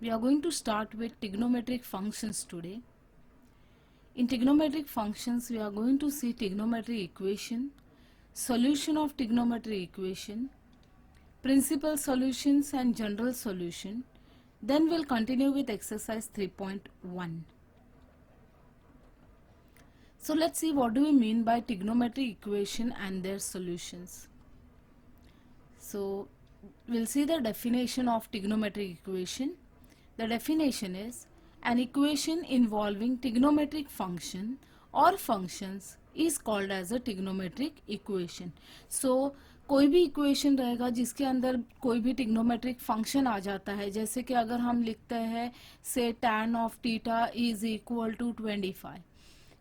We are going to start with trigonometric functions today. In trigonometric functions, we are going to see trigonometric equation, solution of trigonometric equation, principal solutions and general solution. Then we'll continue with exercise 3.1. So let's see what do we mean by trigonometric equation and their solutions. So we'll see the definition of trigonometric equation. The definition is an equation involving trigonometric function or functions is called as a trigonometric equation. So कोई भी equation रहेगा जिसके अंदर कोई भी trigonometric function आ जाता है, जैसे कि अगर हम लिखते हैं से tan of theta is equal to 25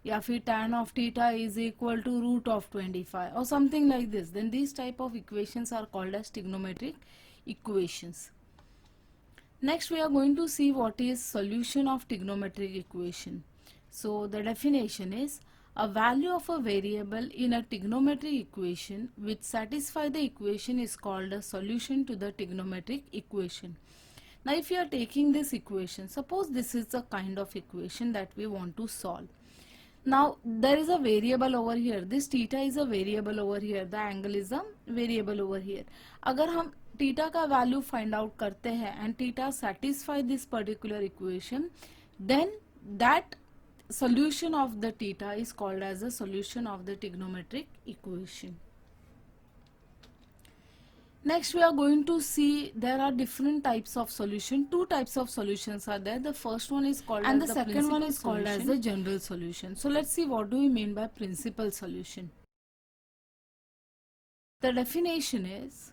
या फिर tan of theta is equal to root of 25 और something like this, then this type of equations are called as trigonometric equations. Next we are going to see what is solution of trigonometric equation. So the definition is a value of a variable in a trigonometric equation which satisfy the equation is called a solution to the trigonometric equation. Now if you are taking this equation, suppose this is the kind of equation that we want to solve. Now there is a variable over here, this theta is a variable over here, the angle is a variable over here. अगर हम theta का value find out करते हैं and theta satisfy this particular equation, then that solution of the theta is called as a solution of the trigonometric equation. Next we are going to see there are different types of solution. Two types of solutions are there. The first one is called and as the second one is called as the general solution. So let's see what do we mean by principal solution. The definition is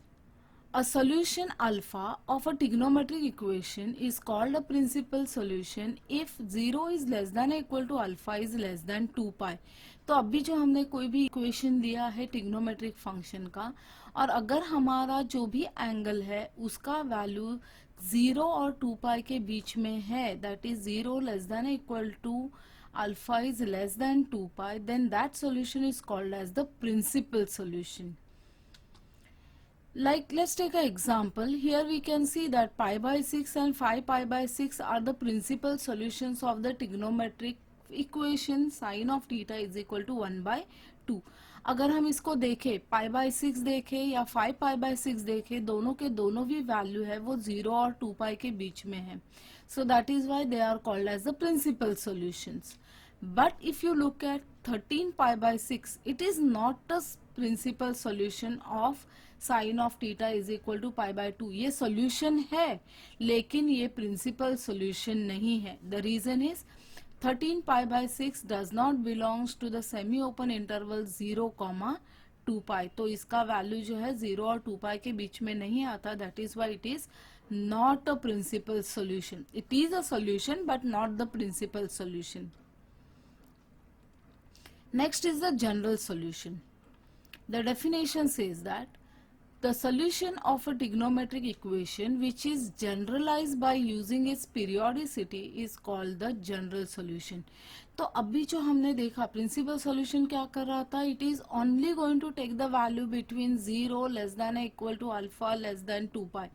a solution alpha of a trigonometric equation is called a principal solution if 0 is less than or equal to alpha is less than 2 pi. तो अभी जो हमने कोई भी equation दिया है trigonometric function का, और अगर हमारा जो भी एंगल है उसका वैल्यू 0 और 2 पाई के बीच में है, that is 0 less than equal to alpha is less than 2 pi, then that solution is called as the principal solution. Like let's take an example. Here we can see that pi by 6 and 5 pi by 6 are the principal solutions of the trigonometric equation sin of theta is equal to 1 by 2. अगर हम इसको देखें, पाई by 6 देखें या 5 pi by 6 देखें, दोनों के दोनों भी वैल्यू है वो 0 और 2 पाई के बीच में है. So that is why they are called as the principal solutions. But if you look at 13 pi by 6, it is not a principal solution of sine of theta is equal to pi by 2. ये solution है लेकिन ये principal solution नहीं है. The reason is 13 pi by 6 does not belongs to the semi open interval 0, 2 pi. तो इसका value जो है 0 और 2 पाई के बीच में नहीं आता. That is why it is not a principal solution. It is a solution but not the principal solution. Next is the general solution. The definition says that the solution of a trigonometric equation which is generalized by using its periodicity is called the general solution. तो अभी जो हमने देखा principal solution क्या कर रहा था, it is only going to take the value between 0 less than equal to alpha less than 2 pi.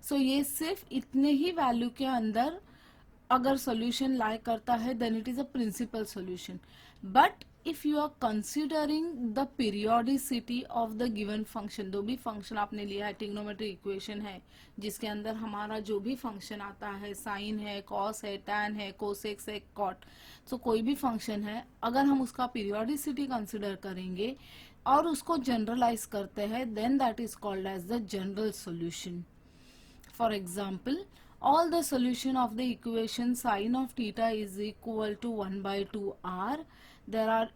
So ये सिर्फ इतने ही वैल्यू के अंदर अगर सॉल्यूशन लाई करता है then it is a principal solution. But if you are considering the periodicity of the given function, जो भी फंक्शन आपने लिया है, ट्रिग्नोमेट्रिक इक्वेशन है जिसके अंदर हमारा जो भी फंक्शन आता है, साइन है, कॉस है, टैन है, कोसेक्स है, कॉट, तो कोई भी फंक्शन है, अगर हम उसका पीरियोडिसिटी कंसिडर करेंगे और उसको जनरलाइज करते हैं, then that is called as the general solution. For example, all the solution of the equation sin of theta is equal to 1 by 2 r. There are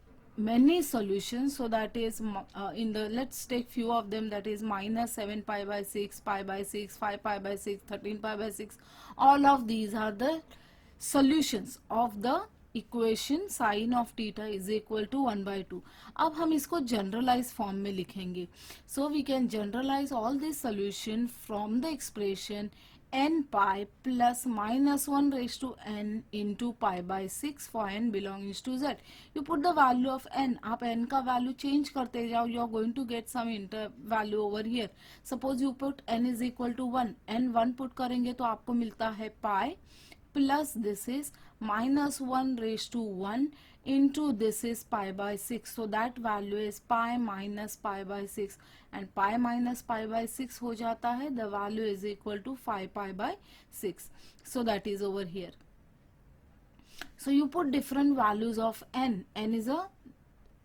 many solutions, so that is in the, let's take few of them, that is minus 7 pi by 6, pi by 6, 5 pi by 6, 13 pi by 6. All of these are the solutions of the equation sine of theta is equal to 1 by 2. अब हम इसको generalise form में लिखेंगे. So we can generalize all this solution from the expression n pi plus minus 1 raised to n into pi by 6 for n belongs to z. You put the value of n. आप n का value change करते जाओ. You are going to get some value over here. Suppose you put n is equal to 1. n 1 put करेंगे तो आपको मिलता है pi plus this is minus 1 raised to 1 into this is pi by 6. So that value is pi minus pi by 6 and pi minus pi by 6 हो जाता है. The value is equal to 5 pi by 6. So that is over here. So you put different values of n. n is a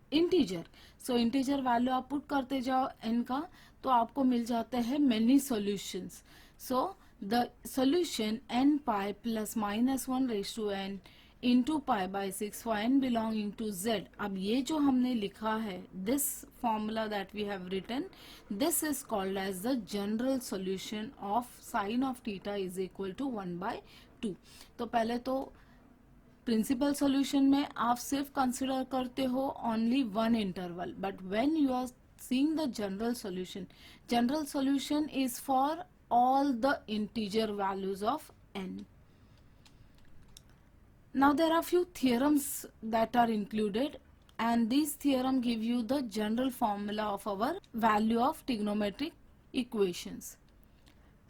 integer. So integer value आप put करते जाओ n का तो आपको मिल जाते हैं many solutions. So the solution n pi plus minus 1 raised to n into pi by 6 for n belonging to z. अब ये जो हमने लिखा है, this formula that we have written, this is called as the general solution of sin of theta is equal to 1 by 2. तो पहले तो principal solution में आप सिर्फ कंसिडर करते हो only one interval, but when you are seeing the general solution is for all the integer values of n. Now there are few theorems that are included and these theorem give you the general formula of our value of trigonometric equations.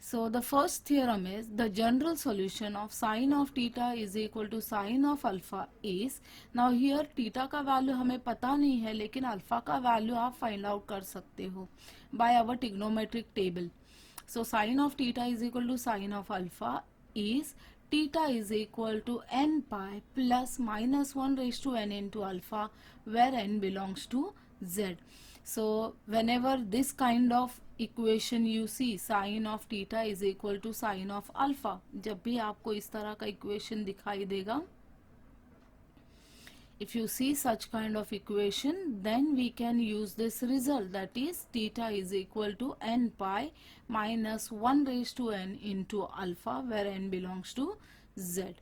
So the first theorem is the general solution of sin of theta is equal to sin of alpha is. Now here theta का value हमें पता नहीं है लेकिन alpha का value आप find out कर सकते हो by our trigonometric table. So sin of theta is equal to sin of alpha is theta is equal to n pi plus minus 1 raised to n into alpha where n belongs to z. So whenever this kind of equation you see sin of theta is equal to sin of alpha, जब भी आपको इस तरह का equation दिखाई देगा, if you see such kind of equation, then we can use this result, that is theta is equal to n pi minus 1 raised to n into alpha where n belongs to z.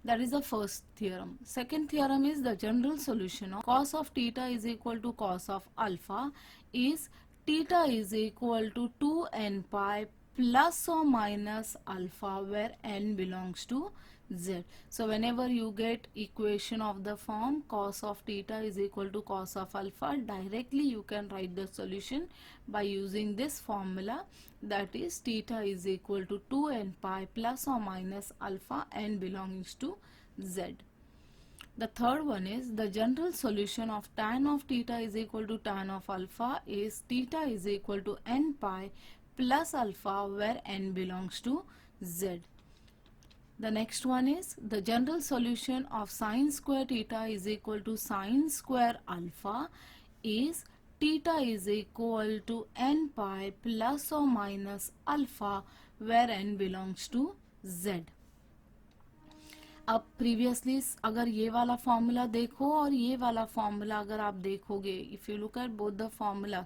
That is the first theorem. Second theorem is the general solution of cos of theta is equal to cos of alpha is theta is equal to 2n pi plus or minus alpha where n belongs to z. So whenever you get equation of the form cos of theta is equal to cos of alpha, directly you can write the solution by using this formula, that is theta is equal to 2n pi plus or minus alpha n belongs to z. The third one is the general solution of tan of theta is equal to tan of alpha is theta is equal to n pi plus alpha where n belongs to z. The next one is the general solution of sin square theta is equal to sin square alpha is theta is equal to n pi plus or minus alpha where n belongs to z. अब previously अगर ये वाला formula देखो और ये वाला formula अगर आप देखोगे, if you look at both the formulas,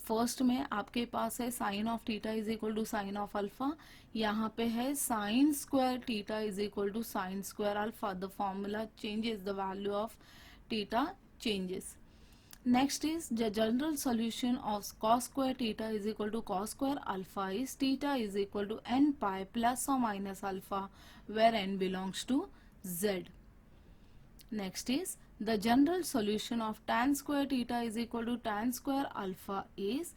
first में आपके पास है sine of theta is equal to sine of alpha, यहाँ पे है sine square theta is equal to sine square alpha. The formula changes, the value of theta changes. Next is the general solution of cos square theta is equal to cos square alpha is theta is equal to n pi plus or minus alpha where n belongs to z. Next is the general solution of tan square theta is equal to tan square alpha is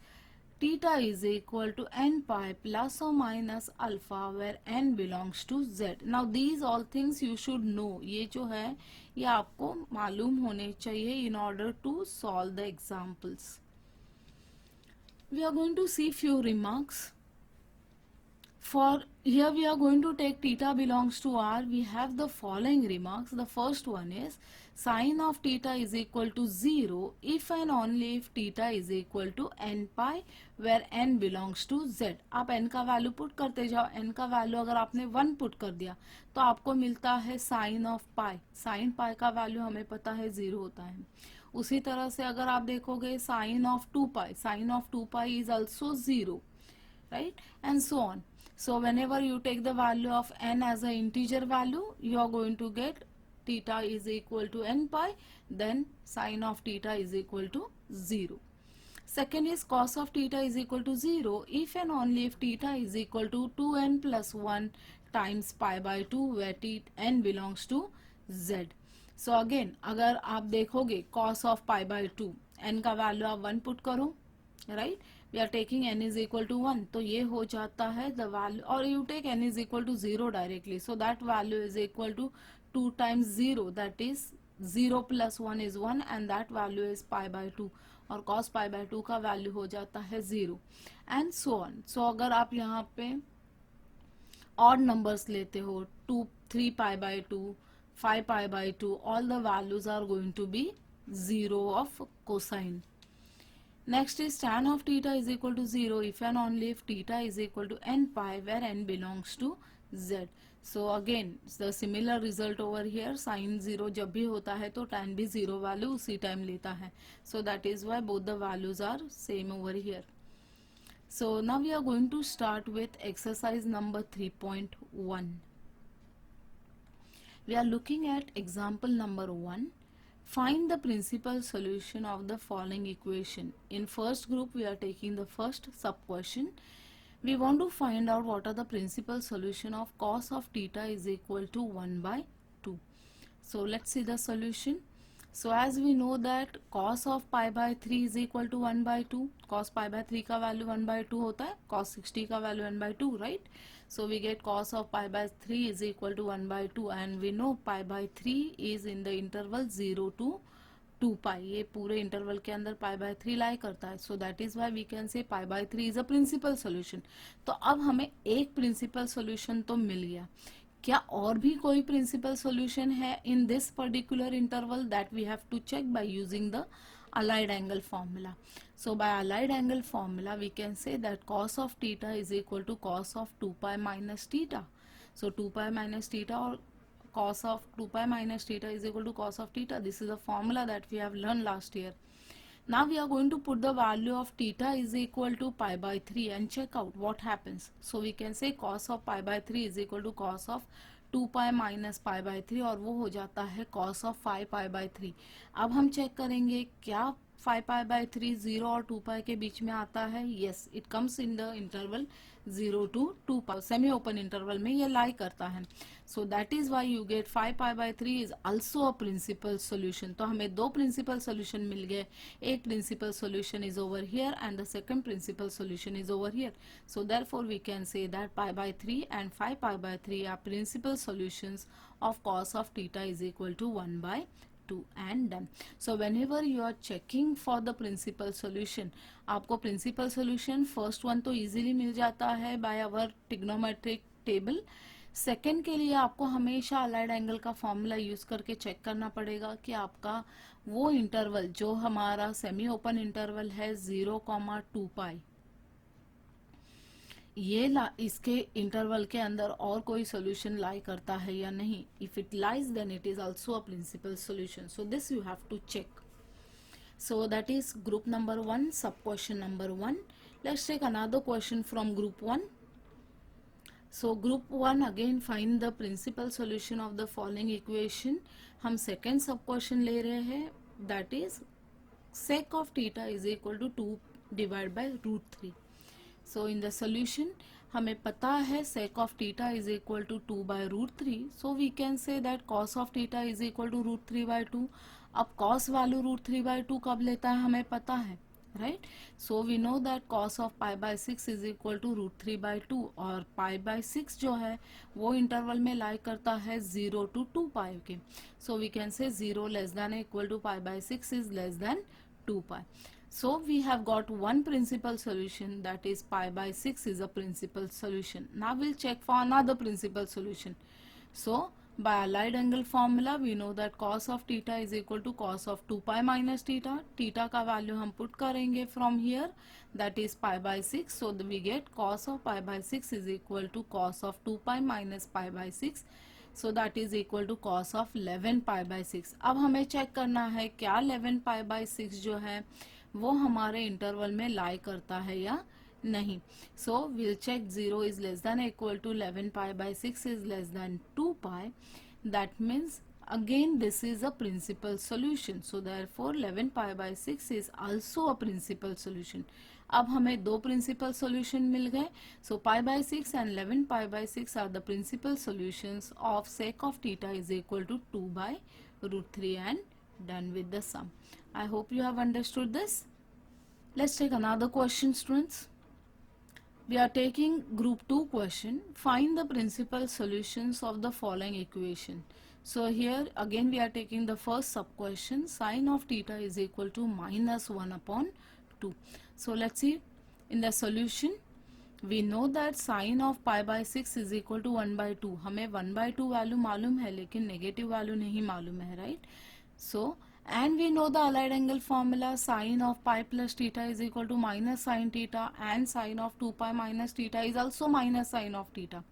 theta is equal to n pi plus or minus alpha where n belongs to z. Now these all things you should know. ये जो है ये आपको मालूम होने चाहिए in order to solve the examples. We are going to see few remarks. For here we are going to take theta belongs to r. We have the following remarks. The first one is sin of theta is equal to 0 if and only if theta is equal to n pi where n belongs to z. आप n का value put करते जाओ. n का value अगर आपने 1 put कर दिया तो आपको मिलता है sine of pi. Sine pi का वैल्यू हमें पता है 0 होता है. उसी तरह से अगर आप देखोगे sine of 2 pi, sine of 2 pi is also 0, right, and so on. So whenever you take the value of n as an integer value, you are going to get theta is equal to n pi, then sin of theta is equal to 0. Second is cos of theta is equal to 0 if and only if theta is equal to 2n plus 1 times pi by 2 where n belongs to z. So again अगर आप देखोगे cos of pi by 2 n का value आप 1 put करो, right, we are taking n is equal to 1, तो ये हो जाता है द वैल्यू, और you take n is equal to 0 directly, so that value is equal to 2 times 0, that is 0 plus 1 is 1 and that value is pi by 2, और cos pi by 2 का value हो जाता है 0 एंड सो ऑन. सो अगर आप यहाँ पे odd numbers लेते हो 2, 3 pi by 2, 5 pi by 2, all the values are going to be 0 of cosine. Next is tan of theta is equal to 0 if and only if theta is equal to n pi where n belongs to z. So again the similar result over here, sin 0 जब भी होता है तो tan भी 0 value उसी time लेता है. So that is why both the values are same over here. So now we are going to start with exercise number 3.1. We are looking at example number 1. Find the principal solution of the following equation. In first group we are taking the first sub question. We want to find out what are the principal solution of cos of theta is equal to 1 by 2. So let's see the solution. So as we know that cos of pi by 3 is equal to 1 by 2. Cos pi by 3 का value 1 by 2 होता है, cos 60 का value 1 by 2, right? So we get cos of pi by 3 is equal to 1 by 2 and we know pi by 3 is in the interval 0 to 2 pi. ये पूरे interval के अंदर pi by 3 लाई करता है. So that is why we can say pi by 3 is a principal solution. तो अब हमें एक principal solution तो मिल गया. क्या और भी कोई प्रिंसिपल सॉल्यूशन है in this particular interval? That we have to check by using the allied angle formula. So by allied angle formula we can say that cos of theta is equal to cos of 2 pi minus theta. So 2 pi minus theta or cos of 2 pi minus theta is equal to cos of theta. This is a formula that we have learned last year. Now we are going to put the value of theta is equal to pi by 3 and check out what happens. So we can say cos of pi by 3 is equal to cos of 2 pi minus pi by 3 और वो हो जाता है cos of 5 pi by 3. अब हम check करेंगे क्या 5 pi by 3 0 और 2 pi के बीच में आता है. yes, it comes in the interval 0 to 2 pi, semi open interval में ये लाई करता है. so that is why you get 5 pi by 3 is also a principal solution. तो हमें दो principal solution मिल गए. एक principal solution is over here and the second principal solution is over here. So therefore we can say that pi by 3 and 5 pi by 3 are principal solutions of cos of theta is equal to 1 by 2 and done. So whenever you are checking for the principal solution, आपको principal solution first one तो easily मिल जाता है by our trigonometric table. Second के लिए आपको हमेशा allied angle का formula use करके चेक करना पड़ेगा कि आपका वो इंटरवल जो हमारा सेमी ओपन इंटरवल है 0,2 पाई, ये इसके इंटरवल के अंदर और कोई सोल्यूशन लाई करता है या नहीं. If it lies then it is also a principal solution. So this you have to check. So that is group number 1, sub question number 1. Let's take another question from group 1. So group 1 again find the principal solution of the following equation. हम second sub question ले रहे हैं, that is sec of theta is equal to 2 divided by root 3. So in the solution हमें पता है sec of theta is equal to 2 by root 3. So we can say that cos of theta is equal to root 3 by 2. अब cos value root 3 by 2 कब लेता है हमें पता है, right? So we know that cos of pi by 6 is equal to root 3 by 2 और pi by 6 जो है वो इंटरवल में लाई करता है 0 to 2 pi के. So we can say 0 less than equal to pi by 6 is less than 2 pi. So we have got one principal solution, that is pi by 6 is a principal solution. Now we'll check for another principal solution. So by allied angle formula we know that cos of theta is equal to cos of 2 pi minus theta. Theta का value हम put करेंगे from here, that is pi by 6. So we get cos of pi by 6 is equal to cos of 2 pi minus pi by 6. So that is equal to cos of 11 pi by 6. अब हमें check करना है क्या 11 pi by 6 जो है वो हमारे interval में लाई करता है या नहीं. So we'll check 0 is less than equal to 11 pi by 6 is less than 2 pi. That means Again, this is a principal solution. So therefore 11 pi by 6 is also a principal solution. अब हमें दो principal solution मिल गए. So pi by 6 and 11 pi by 6 are the principal solutions of sec of theta is equal to 2 by root 3 and done with the sum. I hope you have understood this. Let's take another question, students. We are taking group 2 question. Find the principal solutions of the following equation. So here again we are taking the first sub question. Sine of theta is equal to minus 1 upon 2. So let's see in the solution. We know that sine of pi by 6 is equal to 1 by 2. हमें 1 by 2 value मालूम है लेकिन negative value नहीं मालूम है, right? So and we know the allied angle formula. Sine of pi plus theta is equal to minus sine theta and sine of 2 pi minus theta is also minus sine of theta,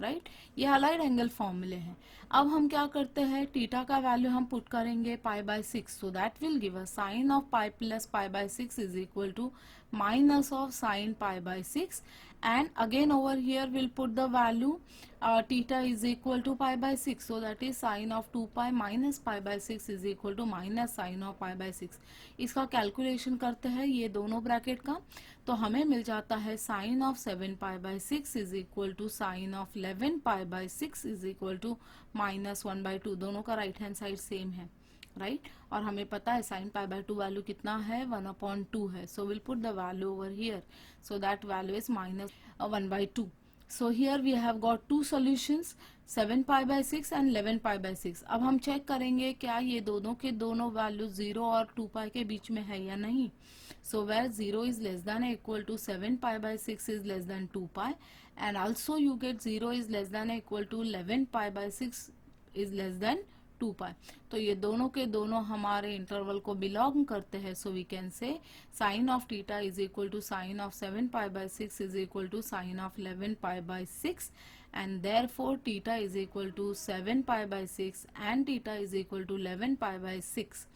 right? ये allied angle फॉर्मूले हैं. अब हम क्या करते हैं, theta का value हम पुट करेंगे pi by 6. So that will give us sine of pi plus pi by 6 is equal to minus of sine pi by 6, and again over here we'll put the value theta is equal to pi by 6. So that is sine of 2 pi minus pi by 6 is equal to minus sine of pi by 6. इसका calculation करते हैं ये दोनों bracket का, तो हमें मिल जाता है sine of 7 pi by 6 is equal to sine of 11 pi by 6 is equal to minus 1 by 2. दोनों का राइट हैंड साइड सेम है, राइट? और हमें पता है साइन पाई बाय 2 वैल्यू कितना है, 1/2 है. So will put the value over here. So that value is minus 1/2. So here we have got two solutions, 7 pi by 6 and 11 pi by 6. अब हम चेक करेंगे क्या ये दोनों के दोनों वैल्यू 0 और 2 पाई के बीच में है या नहीं. So where 0 is less than or equal to 7 pi by 6 is less than 2 pi, and also you get 0 is less than or equal to 11 pi by 6 is less than 2 pi. तो ये दोनों के दोनों हमारे इंटरवल को belong करते हैं. So we can say sine of theta is equal to sine of 7 pi by 6 is equal to sine of 11 pi by 6, and therefore theta is equal to 7 pi by 6 and theta is equal to 11 pi by 6.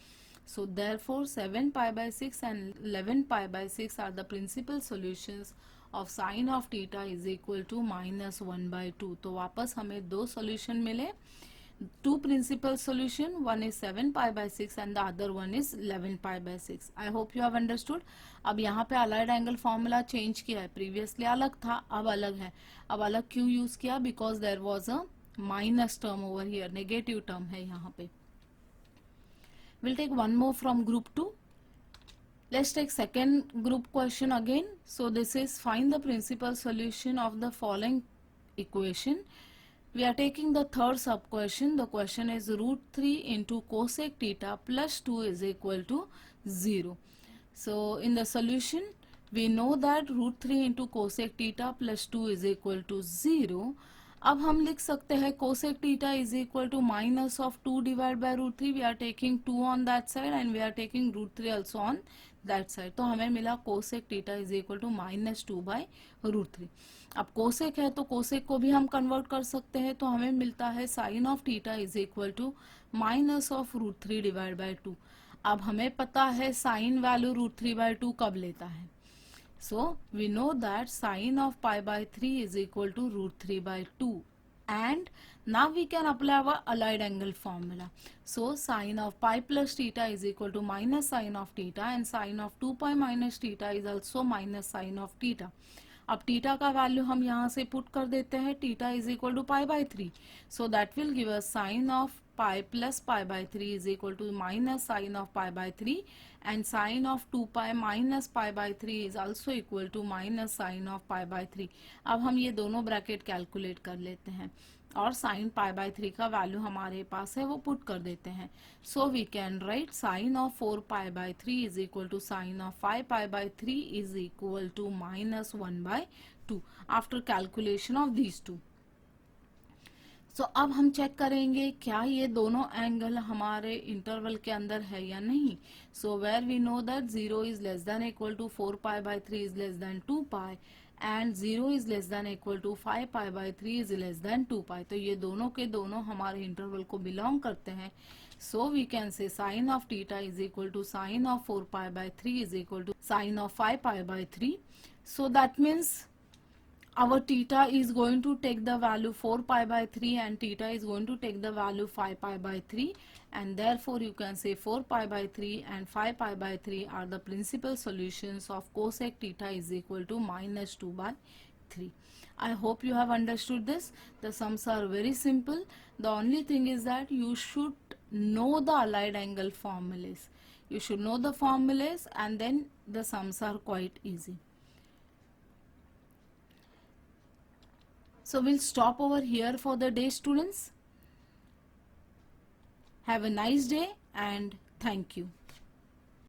So therefore 7 pi by 6 and 11 pi by 6 are the principal solutions of sine of theta is equal to minus 1 by 2. तो वापस हमें दो solution मिले, two principal solution, one is 7 pi by 6 and the other one is 11 pi by 6. I hope you have understood. अब यहाँ पे allied angle formula change किया है, previously अलग था अब अलग है. अब अलग क्यों use किया, because there was a minus term over here, negative term है यहाँ पे. We'll take one more from group 2. Let's take second group question again. So this is find the principal solution of the following equation. We are taking the third sub question. The question is root 3 into cosec theta plus 2 is equal to 0. So in the solution we know that root 3 into cosec theta plus 2 is equal to 0. अब हम लिख सकते हैं cosec theta is equal to minus of 2 divide by root 3. We are taking 2 on that side and we are taking root 3 also on that side. तो हमें मिला cosec theta is equal to minus 2 by root 3. अब cosec है तो cosec को भी हम convert कर सकते हैं, तो हमें मिलता है sine of theta is equal to minus of root 3 divide by 2. अब हमें पता है साइन वैल्यू रूट 3 बाय 2 कब लेता है. So we know that sine of pi by 3 is equal to root 3 by 2, and now we can apply our allied angle formula. So sine of pi plus theta is equal to minus sine of theta, and sine of 2 pi minus theta is also minus sine of theta. अब थीटा का value हम यहाँ से put कर देते हैं, theta is equal to pi by 3. So that will give us sine of pi plus pi by 3 is equal to minus sine of pi by 3, and sine of 2 pi minus pi by 3 is also equal to minus sine of pi by 3. अब हम ये दोनों bracket calculate कर लेते हैं और sine pi by 3 का value हमारे पास है वो पुट कर देते हैं. So we can write sine of 4 pi by 3 is equal to sine of 5 pi by 3 is equal to minus 1 by 2 after calculation of these two. So अब हम check करेंगे क्या ये दोनों एंगल हमारे इंटरवल के अंदर है या नहीं. So where we know that 0 is less than equal to 4 pi by 3 is less than 2 pi and 0 is less than equal to 5 pi by 3 is less than 2 pi. तो ये दोनों के दोनों हमारे इंटरवल को बिलोंग करते हैं. So we can say sine of theta is equal to sine of 4 pi by 3 is equal to sine of 5 pi by 3. So that means our theta is going to take the value 4 pi by 3 and theta is going to take the value 5 pi by 3, and therefore you can say 4 pi by 3 and 5 pi by 3 are the principal solutions of cosec theta is equal to minus 2 by 3. I hope you have understood this. The sums are very simple. The only thing is that you should know the allied angle formulas. You should know the formulas and then the sums are quite easy. So we'll stop over here for the day, students. Have a nice day and thank you.